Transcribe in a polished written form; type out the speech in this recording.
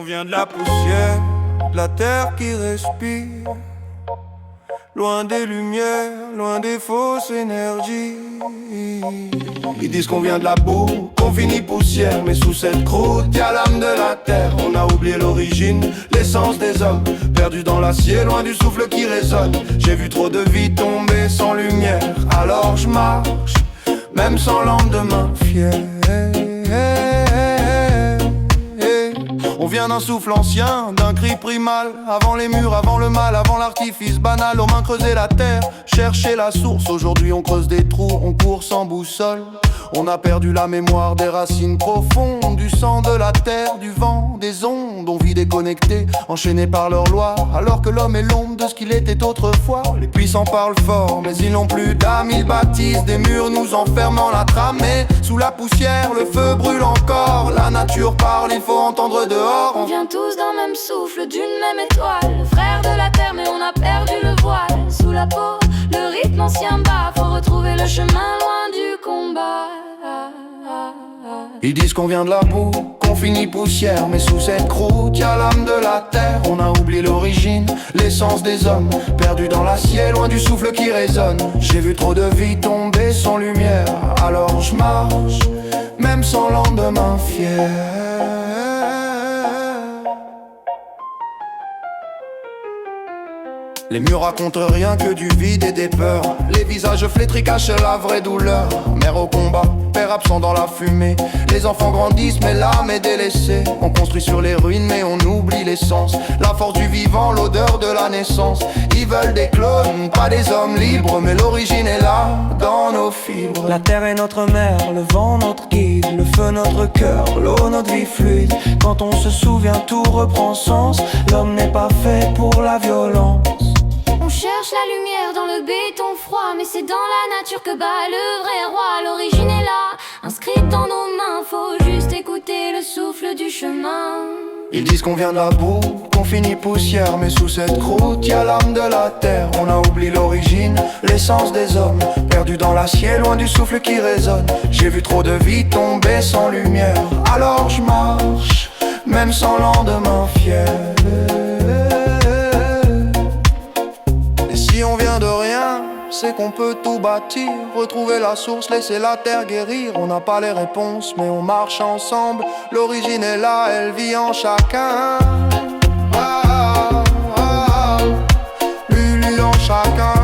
vient de la poussière, de la terre qui respire, loin des lumières, loin des fausses énergies. Ils disent qu'on vient de la boue, qu'on finit poussière, mais sous cette croûte y'a l'âme de la terre. On a oublié l'origine, l'essence des hommes, perdus dans l'acier, loin du souffle qui résonne. J'ai vu trop de vies tomber sans lumière, alors je marche, même sans lendemain fier. On vient d'un souffle ancien, d'un cri primal. Avant les murs, avant le mal, avant l'artifice banal. Aux mains creuser la terre, chercher la source. Aujourd'hui on creuse des trous, on court sans boussole. On a perdu la mémoire des racines profondes, du sang de la terre, du vent, des ondes. On vit déconnecté, enchaîné par leurs lois, alors que l'homme est l'ombre de ce qu'il était autrefois. Les puissants parlent fort, mais ils n'ont plus d'âme. Ils bâtissent des murs nous enfermant la trame. Mais sous la poussière, le feu brûle encore. La nature parle, il faut entendre dehors. On vient tous d'un même souffle, d'une même étoile. Frères de la terre, mais on a perdu le voile. Sous la peau, le rythme ancien bat. Faut retrouver le chemin loin du combat. Ils disent qu'on vient de la boue, qu'on finit poussière, mais sous cette croûte y'a l'âme de la terre. On a oublié l'origine, l'essence des hommes, perdus dans l'acier, loin du souffle qui résonne. J'ai vu trop de vies tomber sans lumière, alors je marche, même sans lendemain fier. Les murs racontent rien que du vide et des peurs. Les visages flétris cachent la vraie douleur. Mère au combat, père absent dans la fumée. Les enfants grandissent mais l'âme est délaissée. On construit sur les ruines mais on oublie l'essence. La force du vivant, l'odeur de la naissance. Ils veulent des clones, pas des hommes libres. Mais l'origine est là, dans nos fibres. La terre est notre mère, le vent notre guide, le feu notre cœur, l'eau notre vie fluide. Quand on se souvient tout reprend sens. L'homme n'est pas fait pour la violence. On cherche la lumière dans le béton froid, mais c'est dans la nature que bat le vrai roi. L'origine est là, inscrite dans nos mains. Faut juste écouter le souffle du chemin. Ils disent qu'on vient de la boue, qu'on finit poussière, mais sous cette croûte y'a l'âme de la terre. On a oublié l'origine, l'essence des hommes, perdus dans l'acier, loin du souffle qui résonne. J'ai vu trop de vies tomber sans lumière, alors je marche, même sans lendemain fier. Si on vient de rien, c'est qu'on peut tout bâtir. Retrouver la source, laisser la terre guérir. On n'a pas les réponses, mais on marche ensemble. L'origine est là, elle vit en chacun. Lulu en chacun.